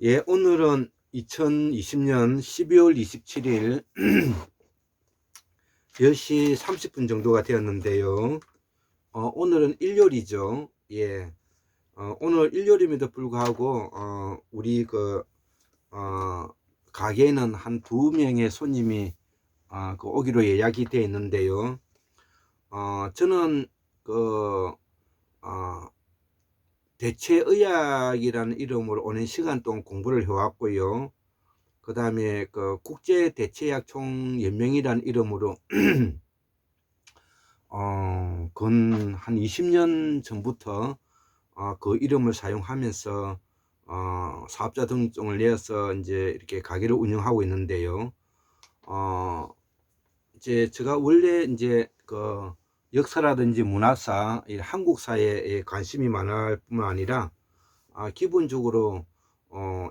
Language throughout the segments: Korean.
예, 오늘은 2020년 12월 27일 10시 30분 정도가 되었는데요. 오늘은 일요일이죠. 예. 오늘 일요일임에도 불구하고, 우리 가게에는 한 2명의 손님이, 오기로 예약이 되어 있는데요. 저는 어, 대체의학이라는 이름으로 오랜 시간 동안 공부를 해왔고요. 그 다음에 국제대체약 총연맹이라는 이름으로 건 한 20년 전부터 그 이름을 사용하면서 사업자 등록증을 내어서 이제 이렇게 가게를 운영하고 있는데요. 이제 제가 원래 이제 역사라든지 문화사, 한국사에 관심이 많을 뿐만 아니라 기본적으로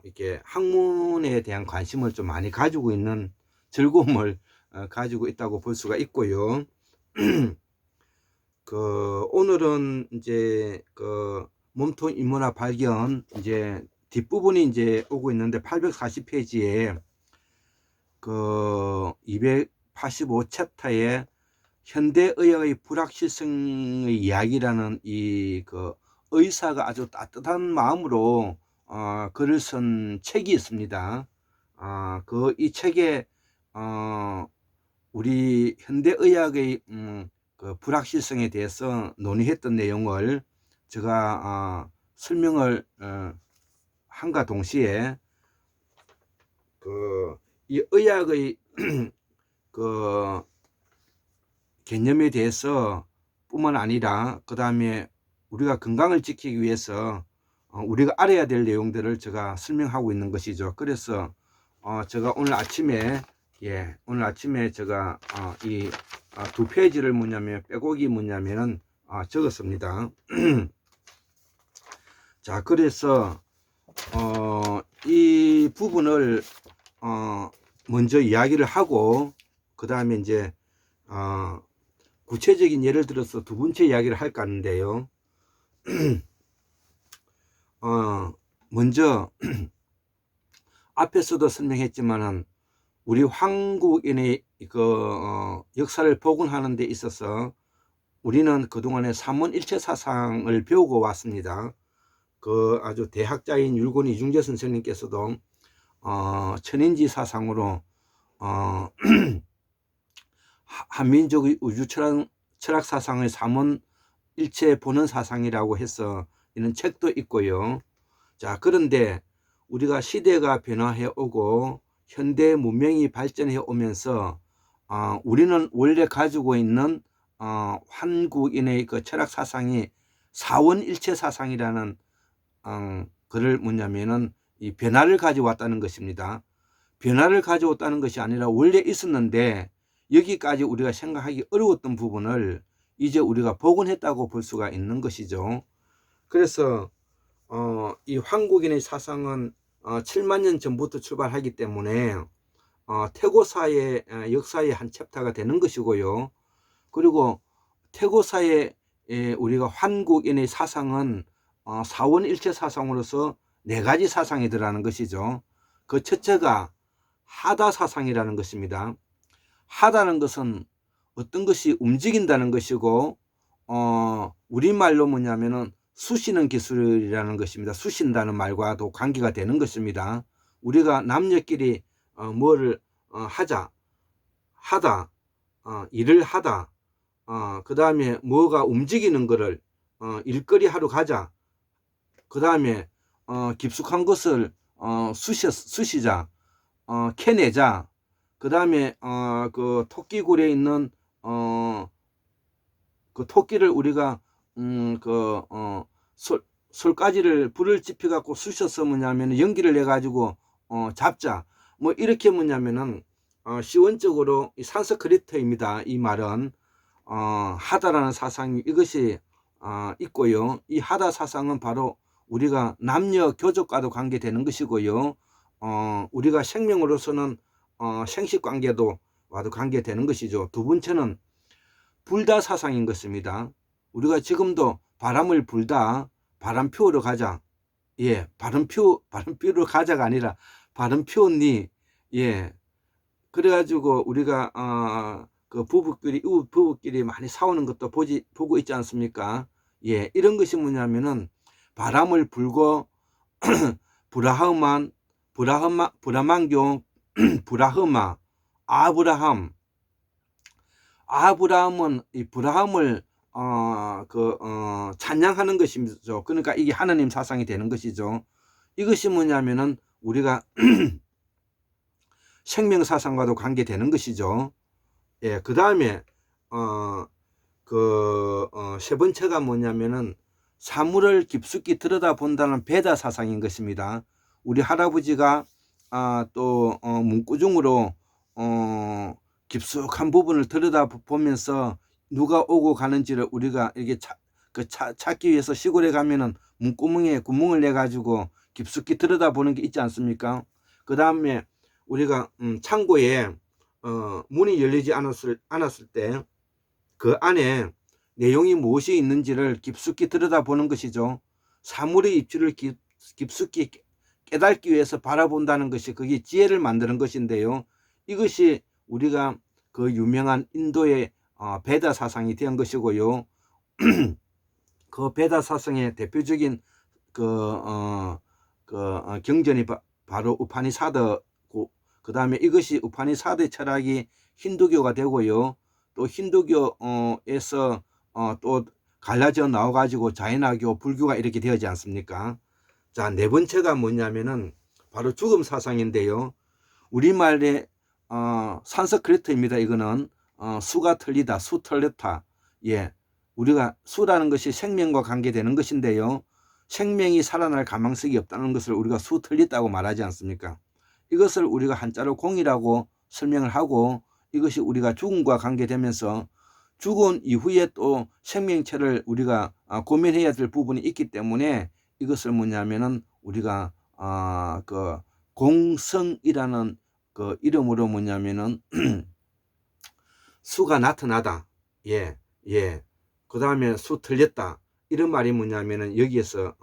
이렇게 학문에 대한 관심을 좀 많이 가지고 있는 즐거움을 가지고 있다고 볼 수가 있고요. 오늘은 이제 몸통 인문학 발견 이제 뒷부분이 이제 오고 있는데 840페이지에 285챕터에 현대의학의 불확실성의 이야기라는 이 의사가 아주 따뜻한 마음으로 글을 쓴 책이 있습니다. 이 책에 우리 현대의학의 불확실성에 대해서 논의했던 내용을 제가 설명을 한과 동시에 이 의학의 개념에 대해서 뿐만 아니라 그 다음에 우리가 건강을 지키기 위해서 우리가 알아야 될 내용들을 제가 설명하고 있는 것이죠. 그래서 제가 오늘 아침에 제가 이 2페이지를 빼곡이 적었습니다. 자, 그래서 이 부분을 먼저 이야기를 하고 그 다음에 이제 구체적인 예를 들어서 두 번째 이야기를 할까 하는데요. 먼저 앞에서도 설명했지만은 우리 한국인의 역사를 복원하는 데 있어서 우리는 그동안에 삼원일체 사상을 배우고 왔습니다. 아주 대학자인 율곡 이중재 선생님께서도 천인지 사상으로 한민족의 우주 철학 사상의 삼원일체 보는 사상이라고 해서 이런 책도 있고요. 자, 그런데 우리가 시대가 변화해 오고 현대 문명이 발전해 오면서 우리는 원래 가지고 있는 한국인의 철학 사상이 사원일체 사상이라는 그를 이 변화를 가져왔다는 것입니다. 변화를 가져왔다는 것이 아니라 원래 있었는데 여기까지 우리가 생각하기 어려웠던 부분을 이제 우리가 복원했다고 볼 수가 있는 것이죠. 그래서 이 한국인의 사상은 7만 년 전부터 출발하기 때문에 태고사의 역사의 한 챕터가 되는 것이고요. 그리고 태고사의 우리가 한국인의 사상은 사원일체 사상으로서 4가지 사상이 들어가는 것이죠. 그 첫째가 하다 사상이라는 것입니다. 하다는 것은 어떤 것이 움직인다는 것이고 우리말로 쑤시는 기술이라는 것입니다. 쑤신다는 말과도 관계가 되는 것입니다. 우리가 남녀끼리 뭐를 하다, 일을 하다, 그 다음에 뭐가 움직이는 것을 일거리 하러 가자. 그 다음에 깊숙한 것을 쑤시자, 캐내자. 그 다음에 토끼굴에 있는 그 토끼를 우리가 솔가지를 불을 지펴 갖고 쑤셔서 연기를 내 가지고 잡자. 뭐 이렇게 시원적으로 산스크리트입니다. 이 말은 하다라는 사상이 이것이 있고요. 이 하다 사상은 바로 우리가 남녀 교족과도 관계되는 것이고요. 우리가 생명으로서는 생식관계도 와도 관계되는 것이죠. 두 번째는 불다 사상인 것입니다. 우리가 지금도 바람을 불다, 바람 피우러 가자. 예, 바른표로 가자가 아니라 바른표니, 예, 그래가지고 우리가 그 부부끼리 많이 싸우는 것도 보고 있지 않습니까? 예, 이런 것이 뭐냐면은 바람을 불고 브라만교 브라흐마 아브라함은 이 브라함을 찬양하는 것이죠. 그러니까 이게 하나님 사상이 되는 것이죠. 이것이 뭐냐면은 우리가 생명 사상과도 관계되는 것이죠. 예, 그 다음에 세 번째가 뭐냐면은 사물을 깊숙이 들여다본다는 베다 사상인 것입니다. 우리 할아버지가 또 문구중으로 깊숙한 부분을 들여다보면서 누가 오고 가는지를 우리가 이렇게 찾기 위해서 시골에 가면은 문구멍에 구멍을 내 가지고 깊숙이 들여다보는 게 있지 않습니까? 그 다음에 우리가 창고에 문이 열리지 않았을 때 그 안에 내용이 무엇이 있는지를 깊숙이 들여다보는 것이죠. 사물의 입지를 깊숙이 깨닫기 위해서 바라본다는 것이 그게 지혜를 만드는 것인데요. 이것이 우리가 그 유명한 인도의 베다 사상이 된 것이고요. 그 베다 사상의 대표적인 경전이 바로 우파니사드고, 그 다음에 이것이 우파니사드 철학이 힌두교가 되고요. 또 힌두교에서 또 갈라져 나와 가지고 자이나교, 불교가 이렇게 되었지 않습니까? 자, 네 번째가 뭐냐면은 바로 죽음 사상인데요. 우리말에 산스크리트입니다. 이거는 수가 틀리다, 수 틀렸다. 예, 우리가 수라는 것이 생명과 관계되는 것인데요. 생명이 살아날 가망성이 없다는 것을 우리가 수 틀렸다고 말하지 않습니까? 이것을 우리가 한자로 공이라고 설명을 하고, 이것이 우리가 죽음과 관계되면서 죽은 이후에 또 생명체를 우리가 고민해야 될 부분이 있기 때문에 이것을 뭐냐면은 우리가 그 공성이라는 그 이름으로 뭐냐면은 수가 나타나다, 예, 예, 그 다음에 수 틀렸다, 이런 말이 뭐냐면은 여기에서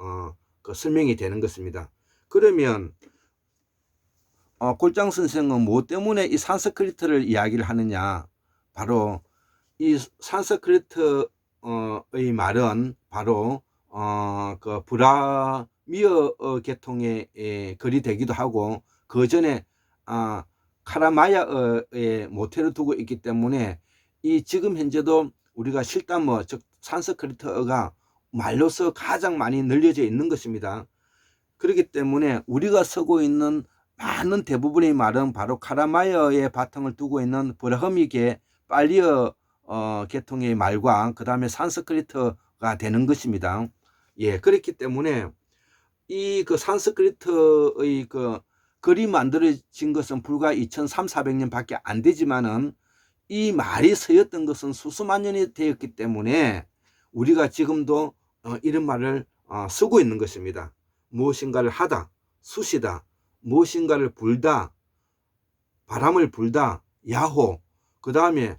그 설명이 되는 것입니다. 그러면 골장 선생은 무엇 때문에 이 산스크리트를 이야기를 하느냐? 바로 이 산스크리트의 말은 바로 그 브라미어 계통의 글이 되기도 하고, 그 전에 카라마야의 모태를 두고 있기 때문에 이 지금 현재도 우리가 실담어, 즉 산스크리트어가 말로서 가장 많이 늘려져 있는 것입니다. 그렇기 때문에 우리가 쓰고 있는 많은 대부분의 말은 바로 카라마야의 바탕을 두고 있는 브라흐미계 빨리어 계통의 말과 그 다음에 산스크리트가 되는 것입니다. 예, 그렇기 때문에 이 그 산스크리트의 그 글이 만들어진 것은 불과 2300~400년 밖에 안 되지만은 이 말이 쓰였던 것은 수수만 년이 되었기 때문에 우리가 지금도 이런 말을 쓰고 있는 것입니다. 무엇인가를 하다, 쑤시다, 무엇인가를 불다, 바람을 불다, 야호, 그 다음에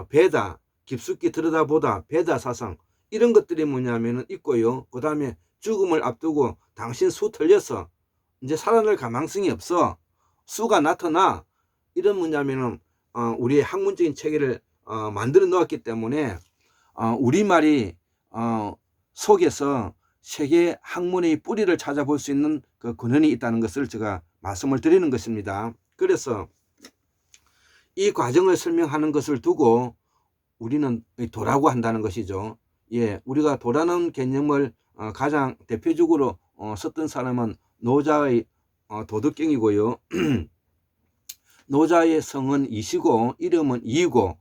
베다, 깊숙이 들여다보다, 베다 사상, 이런 것들이 뭐냐면은 있고요. 그 다음에 죽음을 앞두고 당신 수 틀렸어, 이제 살아날 가망성이 없어, 수가 나타나, 이런 뭐냐면은 우리의 학문적인 체계를 만들어 놓았기 때문에 우리말이 속에서 세계 학문의 뿌리를 찾아볼 수 있는 그 근원이 있다는 것을 제가 말씀을 드리는 것입니다. 그래서 이 과정을 설명하는 것을 두고 우리는 도라고 한다는 것이죠. 예, 우리가 도라는 개념을 가장 대표적으로 썼던 사람은 노자의 도덕경이고요. 노자의 성은 이시고 이름은 이이고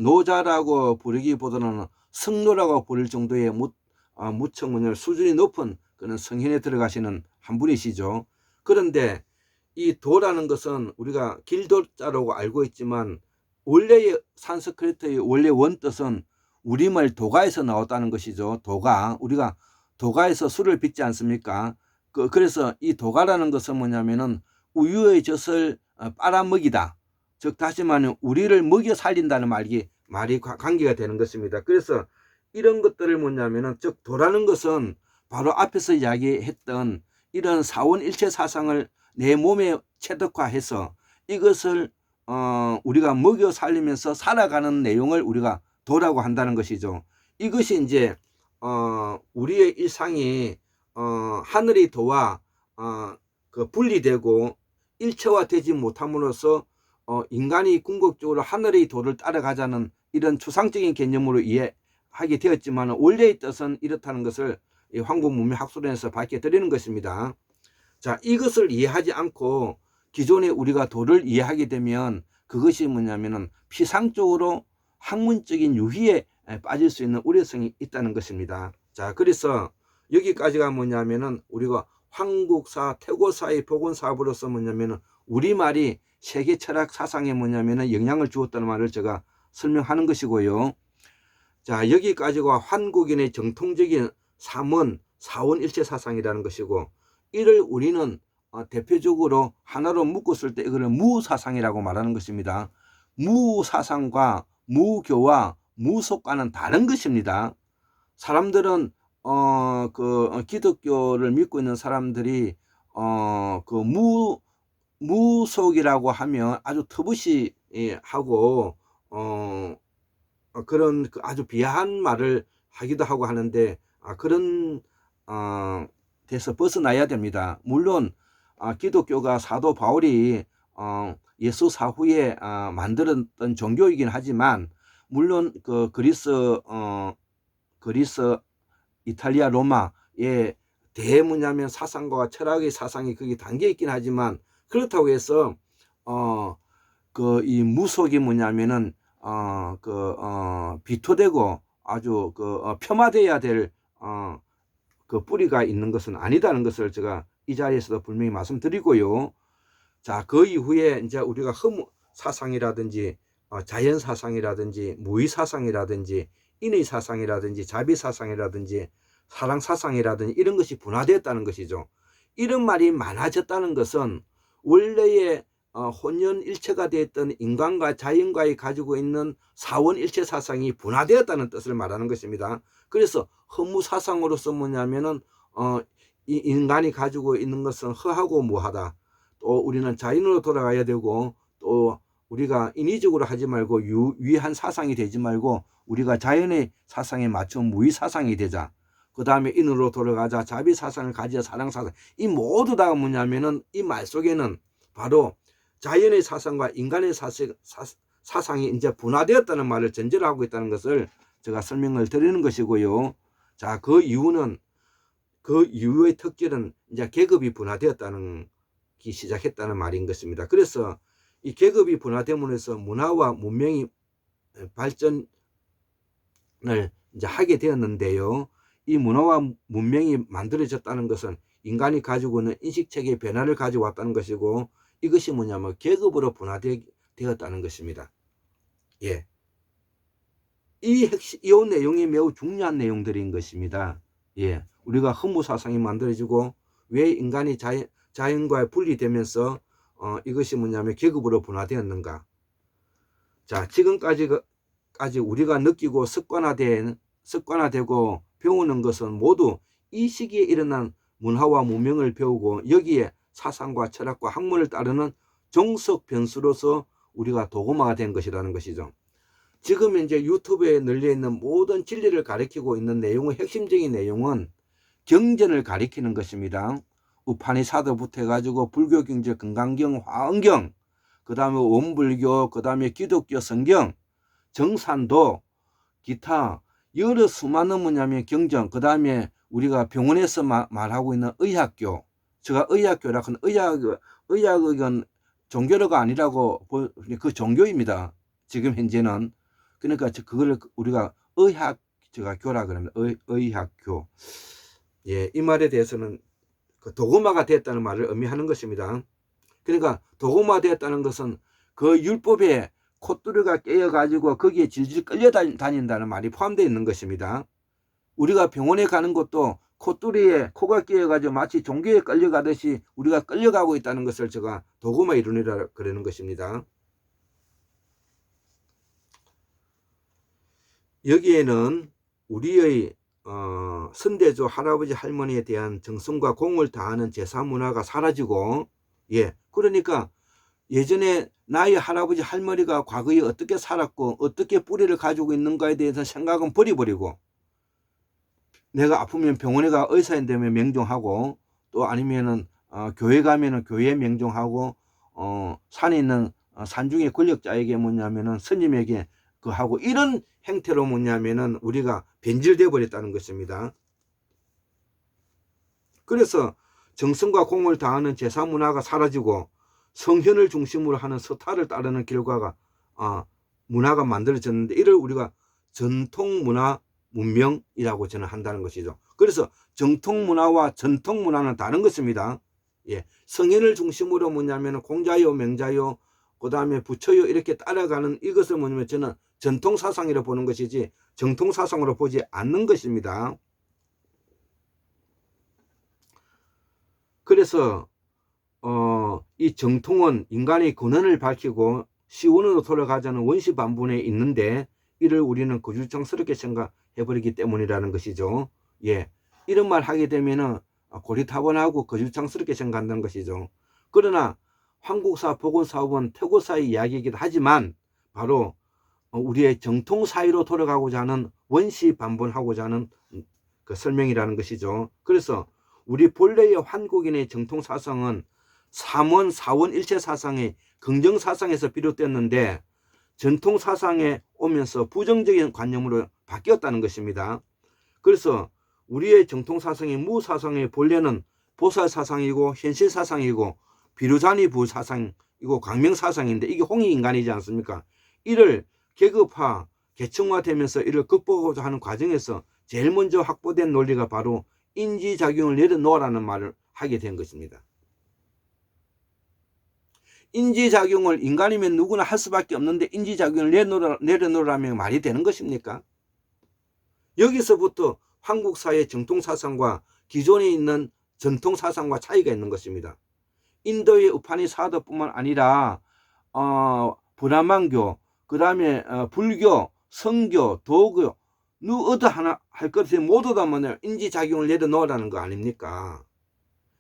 노자라고 부르기보다는 성노라고 부를 정도의 무척 수준이 높은 그런 성현에 들어가시는 한 분이시죠. 그런데 이 도라는 것은 우리가 길도자라고 알고 있지만 원래의 산스크리트의 원래 원뜻은 우리말 도가에서 나왔다는 것이죠. 도가, 우리가 도가에서 술을 빚지 않습니까? 그래서 이 도가라는 것은 뭐냐면은 우유의 젖을 빨아먹이다, 즉 다시 말하면 우리를 먹여 살린다는 말이 관계가 되는 것입니다. 그래서 이런 것들을 뭐냐면은, 즉 도라는 것은 바로 앞에서 이야기했던 이런 사원일체 사상을 내 몸에 체득화해서 이것을 우리가 먹여 살리면서 살아가는 내용을 우리가 도라고 한다는 것이죠. 이것이 이제 우리의 일상이 하늘의 도와 그 분리되고 일체화되지 못함으로써 인간이 궁극적으로 하늘의 도를 따라가자는 이런 추상적인 개념으로 이해하게 되었지만 원래의 뜻은 이렇다는 것을 황국문명학술원에서 밝혀드리는 것입니다. 자, 이것을 이해하지 않고 기존에 우리가 도를 이해하게 되면 그것이 뭐냐면은 피상적으로 학문적인 유희에 빠질 수 있는 우려성이 있다는 것입니다. 자, 그래서 여기까지가 뭐냐면은 우리가 황국사, 태고사의 복원사업으로서 뭐냐면은 우리말이 세계 철학 사상에 뭐냐면은 영향을 주었다는 말을 제가 설명하는 것이고요. 자, 여기까지가 한국인의 정통적인 사원일체 사상이라는 것이고, 이를 우리는 대표적으로 하나로 묶었을 때 이거를 무사상이라고 말하는 것입니다. 무사상과 무교와 무속과는 다른 것입니다. 사람들은 기독교를 믿고 있는 사람들이 무속이라고 하면 아주 터부시하고 그런 아주 비하한 말을 하기도 하고 하는데 그런 데서 벗어나야 됩니다. 물론 기독교가 사도 바울이 예수 사후에 만들었던 종교이긴 하지만 물론 그 그리스, 이탈리아, 로마의 대문야면 사상과 철학의 사상이 거기 담겨 있긴 하지만 그렇다고 해서 이 무속이 뭐냐면은 비토되고 아주 폄하돼야 될 그 뿌리가 있는 것은 아니다는 것을 제가 이 자리에서도 분명히 말씀드리고요. 자, 그 이후에 이제 우리가 허무 사상이라든지 자연 사상이라든지 무의 사상이라든지 인의 사상이라든지 자비 사상이라든지 사랑 사상이라든지 이런 것이 분화되었다는 것이죠. 이런 말이 많아졌다는 것은 원래의 혼연일체가 되었던 인간과 자연과의 가지고 있는 사원일체 사상이 분화되었다는 뜻을 말하는 것입니다. 그래서 허무사상으로서 뭐냐면은 이 인간이 가지고 있는 것은 허하고 무하다. 또 우리는 자연으로 돌아가야 되고 또 우리가 인위적으로 하지 말고 유의한 사상이 되지 말고 우리가 자연의 사상에 맞춘 무의 사상이 되자. 그 다음에 인으로 돌아가자. 자비 사상을 가지자. 사랑 사상. 이 모두 다 뭐냐면은 이 말 속에는 바로 자연의 사상과 인간의 사상이 이제 분화되었다는 말을 전제로 하고 있다는 것을 제가 설명을 드리는 것이고요. 자, 그 이유의 특질은 이제 계급이 분화되었다는 기 시작했다는 말인 것입니다. 그래서 이 계급이 분화됨으로 해서 문화와 문명이 발전을 이제 하게 되었는데요. 이 문화와 문명이 만들어졌다는 것은 인간이 가지고 있는 인식체계의 변화를 가져왔다는 것이고 이것이 뭐냐면 계급으로 분화되었다는 것입니다. 예. 이 내용이 매우 중요한 내용들인 것입니다. 예. 우리가 허무사상이 만들어지고 왜 인간이 자연과 분리되면서 이것이 뭐냐면 계급으로 분화되었는가. 자, 지금까지 우리가 느끼고 습관화되고 배우는 것은 모두 이 시기에 일어난 문화와 문명을 배우고 여기에 사상과 철학과 학문을 따르는 종속 변수로서 우리가 도구마가 된 것이라는 것이죠. 지금 이제 유튜브에 널려 있는 모든 진리를 가리키고 있는 내용의 핵심적인 내용은 경전을 가리키는 것입니다. 우파니사드부터 해가지고 불교 경제, 금강경, 화엄경, 그 다음에 원불교, 그 다음에 기독교 성경, 정산도, 기타 여러 수많은 뭐냐면 경전, 그 다음에 우리가 병원에서 말하고 있는 의학교, 제가 의학교라 한 의학은 종교가 아니라고 그 종교입니다. 지금 현재는. 그러니까 그걸 우리가 교라 그럽니다. 의학교. 예, 이 말에 대해서는 그 도구마가 됐다는 말을 의미하는 것입니다. 그러니까 도구마 되었다는 것은 그 율법에 콧뚜리가 깨어가지고 거기에 질질 끌려다닌다는 말이 포함되어 있는 것입니다. 우리가 병원에 가는 것도 콧뚜리에 코가 끼어가지고 마치 종교에 끌려가듯이 우리가 끌려가고 있다는 것을 제가 도구마 이론이라 그러는 것입니다. 여기에는 우리의 선대조 할아버지 할머니에 대한 정성과 공을 다하는 제사 문화가 사라지고, 예, 그러니까 예전에 나의 할아버지 할머니가 과거에 어떻게 살았고 어떻게 뿌리를 가지고 있는가에 대해서 생각은 버려버리고, 내가 아프면 병원에 가 의사인 되면 명종하고, 또 아니면은 교회 가면은 교회 명종하고, 산에 있는 산중의 권력자에게 뭐냐면은 스님에게 그 하고, 이런 행태로 뭐냐면은 우리가 변질되어 버렸다는 것입니다. 그래서 정성과 공을 다하는 제사 문화가 사라지고 성현을 중심으로 하는 서타를 따르는 결과가 문화가 만들어졌는데, 이를 우리가 전통 문화 문명이라고 저는 한다는 것이죠. 그래서 정통 문화와 전통 문화는 다른 것입니다. 예, 성현을 중심으로 뭐냐면 공자요, 명자요, 그 다음에 부처요 이렇게 따라가는 이것을 뭐냐면 저는 전통 사상이라고 보는 것이지 정통 사상으로 보지 않는 것입니다. 그래서 이 정통은 인간의 근원을 밝히고 시원으로 돌아가자는 원시 반분에 있는데, 이를 우리는 거주장스럽게 생각해버리기 때문이라는 것이죠. 예, 이런 말 하게 되면은 고리타분하고 거주장스럽게 생각한다는 것이죠. 그러나 한국사 복원사업은 태고사의 이야기이기도 하지만 바로 우리의 정통 사회로 돌아가고자 하는 원시 반분하고자 하는 그 설명이라는 것이죠. 그래서 우리 본래의 한국인의 정통 사상은 삼원, 사원 일체 사상의 긍정 사상에서 비롯됐는데 전통 사상에 오면서 부정적인 관념으로 바뀌었다는 것입니다. 그래서 우리의 정통 사상의 무 사상의 본래는 보살 사상이고 현실 사상이고 비루자니 부 사상이고 광명 사상인데, 이게 홍익 인간이지 않습니까? 이를 계급화, 계층화되면서 이를 극복하고자 하는 과정에서 제일 먼저 확보된 논리가 바로 인지작용을 내려놓으라는 말을 하게 된 것입니다. 인지작용을 인간이면 누구나 할 수밖에 없는데 인지작용을 내려놓으라면 말이 되는 것입니까? 여기서부터 한국사의 정통사상과 기존에 있는 전통사상과 차이가 있는 것입니다. 인도의 우파니사드뿐만 아니라 브라만교, 그 다음에 불교, 성교, 도교, 어디 하나 할 것이 모두 다 뭐냐, 인지작용을 내려놓으라는 거 아닙니까?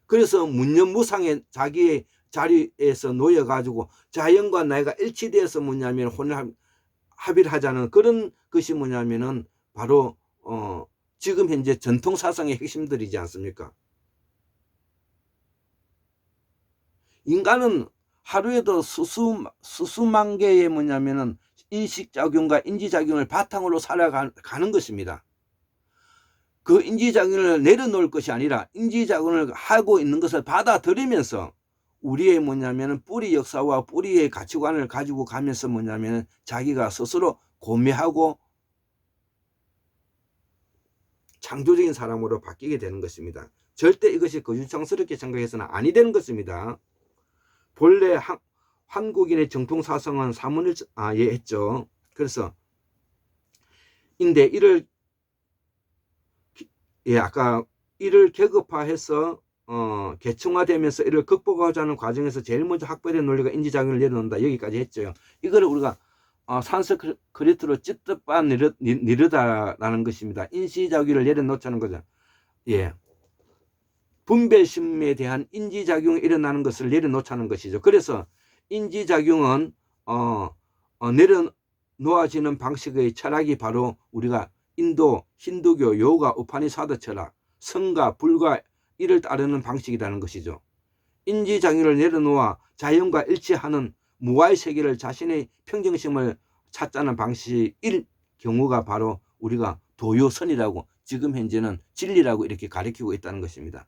그래서 문념무상의 자기의 자리에서 놓여가지고 자연과 나이가 일치되어서 뭐냐면 합의를 하자는 그런 것이 뭐냐면은 바로 지금 현재 전통사상의 핵심들이지 않습니까? 인간은 하루에도 수수만 개의 뭐냐면은 인식작용과 인지작용을 바탕으로 살아가는 것입니다. 그 인지작용을 내려놓을 것이 아니라 인지작용을 하고 있는 것을 받아들이면서 우리의 뭐냐면은 뿌리 역사와 뿌리의 가치관을 가지고 가면서 뭐냐면은 자기가 스스로 고뇌하고 창조적인 사람으로 바뀌게 되는 것입니다. 절대 이것이 거주장스럽게 생각해서는 아니 되는 것입니다. 본래 한국인의 정통사상은 사문일체했죠. 그래서 인데 이를 아까 이를 계급화해서 계층화되면서 이를 극복하고자 하는 과정에서 제일 먼저 확보된 논리가 인지작용을 내려놓는다. 여기까지 했죠. 이거를 우리가 산스크리트로 찌뜨빠 니르다라는 것입니다. 인지작용을 내려놓자는 거죠. 예, 분별심에 대한 인지작용이 일어나는 것을 내려놓자는 것이죠. 그래서 인지작용은 내려놓아지는 방식의 철학이 바로 우리가 인도, 힌두교, 요가, 우파니사드 철학, 성가, 불가 이를 따르는 방식이라는 것이죠. 인지작용을 내려놓아 자연과 일치하는 무아의 세계를 자신의 평정심을 찾자는 방식일 경우가 바로 우리가 도요선이라고, 지금 현재는 진리라고 이렇게 가리키고 있다는 것입니다.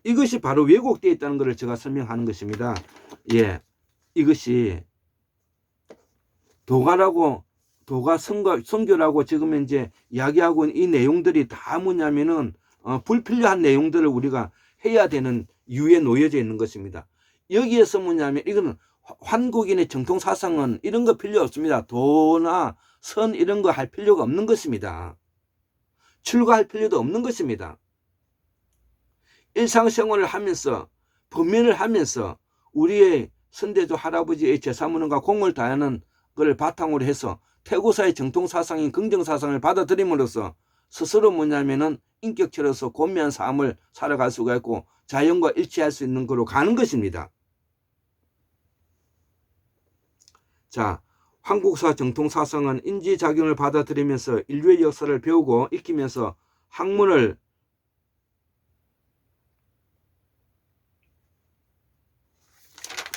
이것이 바로 왜곡되어 있다는 것을 제가 설명하는 것입니다. 예, 이것이 도가 성교라고 지금 현재 이야기하고 있는 이 내용들이 다 뭐냐면은 불필요한 내용들을 우리가 해야 되는 이유에 놓여져 있는 것입니다. 여기에서 뭐냐면 이거는 한국인의 정통 사상은 이런 거 필요 없습니다. 도나 선 이런 거 할 필요가 없는 것입니다. 출가할 필요도 없는 것입니다. 일상생활을 하면서 범면을 하면서 우리의 선대조 할아버지의 제사문화가 공을 다하는 것을 바탕으로 해서 태고사의 정통사상인 긍정사상을 받아들임으로써 스스로 뭐냐면은 인격체로서 고귀한 삶을 살아갈 수가 있고 자연과 일치할 수 있는 거로 가는 것입니다. 자, 한국사 정통사상은 인지작용을 받아들이면서 인류의 역사를 배우고 익히면서 학문을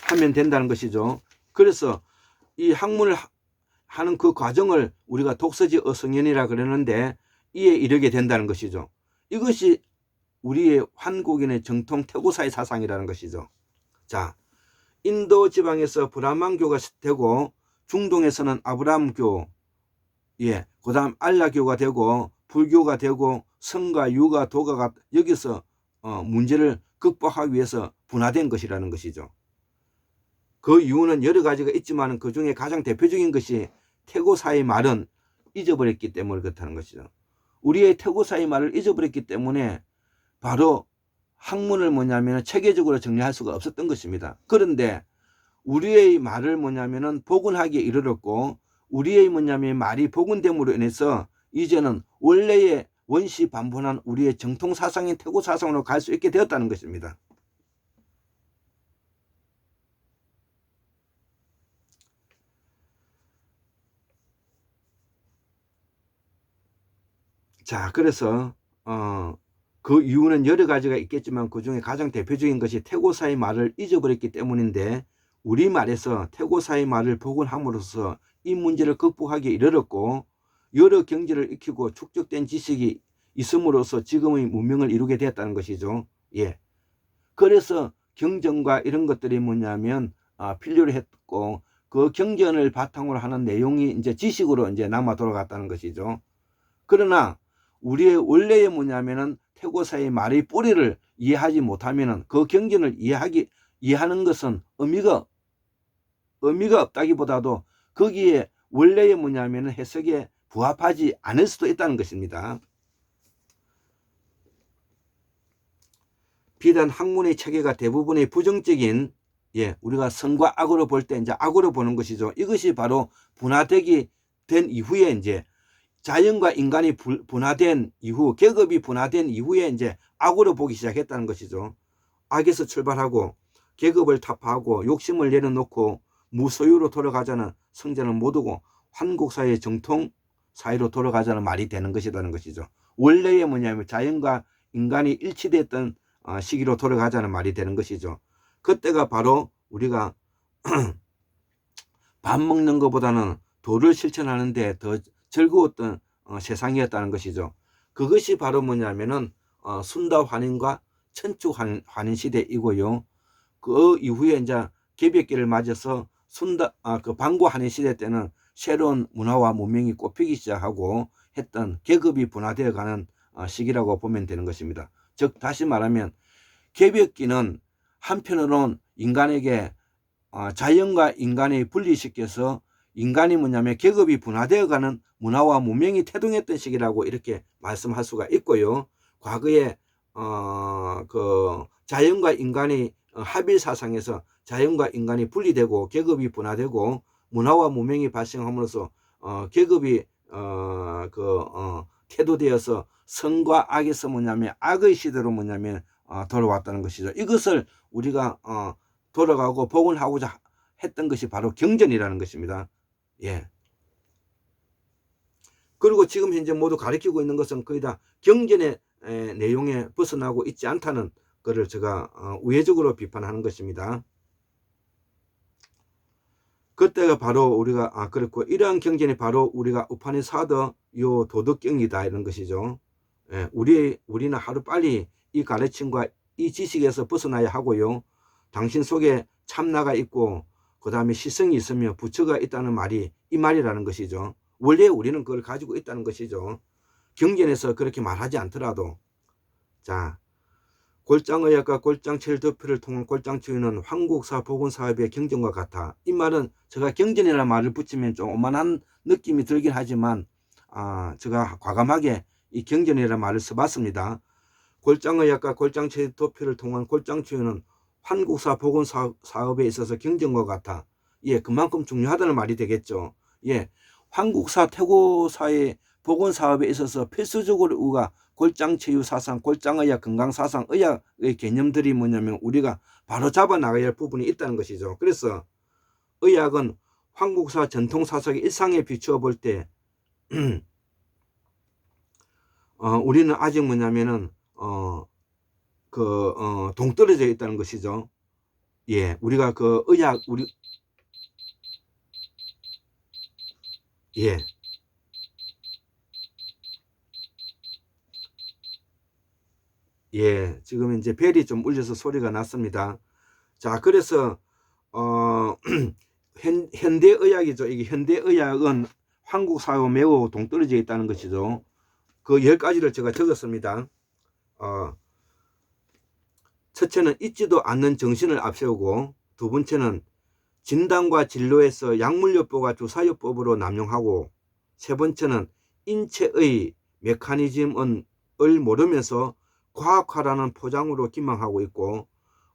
하면 된다는 것이죠. 그래서 이 학문을 하는 그 과정을 우리가 독서지 어성연이라 그러는데 이에 이르게 된다는 것이죠. 이것이 우리의 한국인의 정통 태고사의 사상이라는 것이죠. 자, 인도 지방에서 브라만교가 되고 중동에서는 아브라함교, 예, 그 다음 알라교가 되고 불교가 되고 성가, 유가, 도가가 여기서 문제를 극복하기 위해서 분화된 것이라는 것이죠. 그 이유는 여러 가지가 있지만 그 중에 가장 대표적인 것이 태고사의 말은 잊어버렸기 때문에 그렇다는 것이죠. 우리의 태고사의 말을 잊어버렸기 때문에 바로 학문을 뭐냐면 체계적으로 정리할 수가 없었던 것입니다. 그런데 우리의 말을 뭐냐면은 복원하기에 이르렀고 우리의 뭐냐면 말이 복원됨으로 인해서 이제는 원래의 원시 반본한 우리의 정통 사상인 태고 사상으로 갈 수 있게 되었다는 것입니다. 자, 그래서 그 이유는 여러 가지가 있겠지만 그 중에 가장 대표적인 것이 태고사의 말을 잊어버렸기 때문인데 우리말에서 태고사의 말을 복원함으로써 이 문제를 극복하기에 이르렀고 여러 경지를 익히고 축적된 지식이 있음으로써 지금의 문명을 이루게 되었다는 것이죠. 예. 그래서 경전과 이런 것들이 뭐냐면 필요로 했고 그 경전을 바탕으로 하는 내용이 이제 지식으로 이제 남아 돌아갔다는 것이죠. 그러나 우리의 원래의 뭐냐면은 태고사의 말의 뿌리를 이해하지 못하면은 그 경전을 이해하는 것은 의미가 없다기보다도 거기에 원래의 뭐냐면은 해석에 부합하지 않을 수도 있다는 것입니다. 비단 학문의 체계가 대부분의 부정적인 우리가 선과 악으로 볼 때 이제 악으로 보는 것이죠. 이것이 바로 분화되기 된 이후에 이제 자연과 인간이 분화된 이후, 계급이 분화된 이후에 이제 악으로 보기 시작했다는 것이죠. 악에서 출발하고 계급을 타파하고 욕심을 내려놓고 무소유로 돌아가자는 성전을 못 오고 한국사의 정통 사회로 돌아가자는 말이 되는 것이라는 것이죠. 원래의 뭐냐면 자연과 인간이 일치됐던 시기로 돌아가자는 말이 되는 것이죠. 그때가 바로 우리가 밥 먹는 것보다는 도를 실천하는데 더 즐거웠던 세상이었다는 것이죠. 그것이 바로 뭐냐면은 순다 환인과 천추 환인 시대이고요. 그 이후에 이제 개벽기를 맞아서 그 방구 환인 시대 때는 새로운 문화와 문명이 꽃피기 시작하고 했던 계급이 분화되어 가는 시기라고 보면 되는 것입니다. 즉 다시 말하면 개벽기는 한편으로는 인간에게 자연과 인간을 분리시켜서 인간이 뭐냐면 계급이 분화되어 가는 문화와 문명이 태동했던 시기라고 이렇게 말씀할 수가 있고요. 과거에 그 자연과 인간의 합일 사상에서 자연과 인간이 분리되고 계급이 분화되고 문화와 문명이 발생함으로써 계급이 태도되어서 선과 악에서 뭐냐면 악의 시대로 뭐냐면 돌아왔다는 것이죠. 이것을 우리가 돌아가고 복원하고자 했던 것이 바로 경전이라는 것입니다. 예. 그리고 지금 현재 모두 가르치고 있는 것은 거의 다 경전의 내용에 벗어나고 있지 않다는 것을 제가 우회적으로 비판하는 것입니다. 그때가 바로 우리가 그렇고 이러한 경전이 바로 우리가 우파니사드 요 도덕경이다 이런 것이죠. 예, 우리는 하루빨리 이 가르침과 이 지식에서 벗어나야 하고요. 당신 속에 참나가 있고 그 다음에 시성이 있으며 부처가 있다는 말이 이 말이라는 것이죠. 원래 우리는 그걸 가지고 있다는 것이죠. 경전에서 그렇게 말하지 않더라도. 자, 골장의학과 골장체일도표를 통한 골장치유는 한국사 복원사업의 경전과 같아. 이 말은 제가 경전이라는 말을 붙이면 좀 오만한 느낌이 들긴 하지만 제가 과감하게 이 경전이라는 말을 써봤습니다. 골장의학과 골장체일도표를 통한 골장치유는 한국사 복원사업에 있어서 경전과 같아. 예, 그만큼 중요하다는 말이 되겠죠. 예, 한국사 태고사의 보건사업에 있어서 필수적으로 우리가 골장치유 사상, 골장의학, 건강사상, 의학의 개념들이 뭐냐면 우리가 바로 잡아 나가야 할 부분이 있다는 것이죠. 그래서 의학은 한국사 전통사상의 일상에 비추어 볼 때 우리는 아직 뭐냐면은 동떨어져 있다는 것이죠. 예, 우리가 그 의학 예. 예, 지금 이제 벨이 좀 울려서 소리가 났습니다. 자, 그래서 현대의학이죠. 이게 현대의학은 한국 사회와 매우 동떨어져 있다는 것이죠. 그 10가지를 제가 적었습니다. 첫째는 잊지도 않는 정신을 앞세우고, 두 번째는 진단과 진료에서 약물요법과 주사요법으로 남용하고, 세 번째는 인체의 메커니즘을 모르면서 과학화라는 포장으로 기망하고 있고,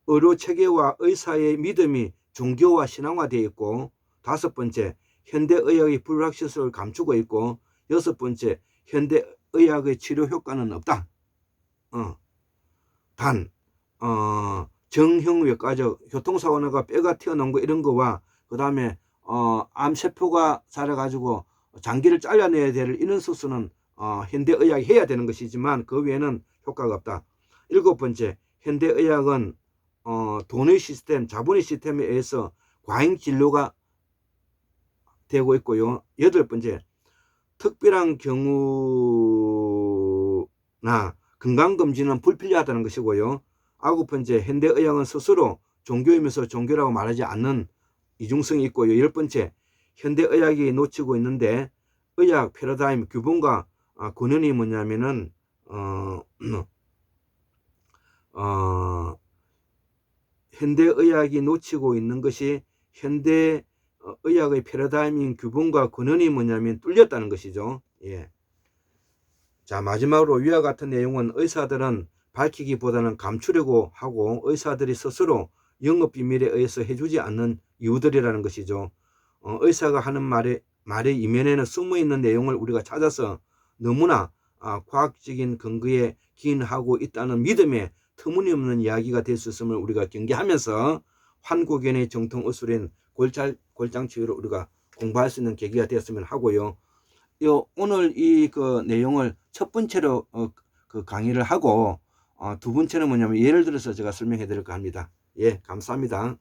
의료체계와 의사의 믿음이 종교와 신앙화되어 있고, 다섯 번째, 현대의학의 불확실성을 감추고 있고, 여섯 번째, 현대의학의 치료 효과는 없다. 단 정형외과적 교통사고나가 뼈가 튀어나온 거 이런 거와 그 다음에 암세포가 자라가지고 장기를 잘라내야 될 이런 수술은 현대의학이 해야 되는 것이지만 그 외에는 효과가 없다. 일곱 번째, 현대의학은 돈의 시스템, 자본의 시스템에 의해서 과잉 진료가 되고 있고요. 여덟 번째, 특별한 경우나 건강검진은 불필요하다는 것이고요. 아홉 번째, 현대의학은 스스로 종교이면서 종교라고 말하지 않는 이중성이 있고요. 열 번째, 현대의학이 놓치고 있는데 의학 패러다임 규범과 근원이 뭐냐면은 현대의학이 놓치고 있는 것이 현대의학의 패러다임인 규범과 근원이 뭐냐면 뚫렸다는 것이죠. 예. 자, 마지막으로 위와 같은 내용은 의사들은 밝히기보다는 감추려고 하고 의사들이 스스로 영업비밀에 의해서 해주지 않는 이유들이라는 것이죠. 의사가 하는 말의 이면에는 숨어있는 내용을 우리가 찾아서 너무나 과학적인 근거에 기인하고 있다는 믿음에 터무니없는 이야기가 될 수 있음을 우리가 경계하면서 환고견의 정통의술인 골장치유를 우리가 공부할 수 있는 계기가 되었으면 하고요. 오늘 이 그 내용을 첫 번째로 그 강의를 하고 두 번째는 뭐냐면 예를 들어서 제가 설명해 드릴까 합니다. 예, 감사합니다.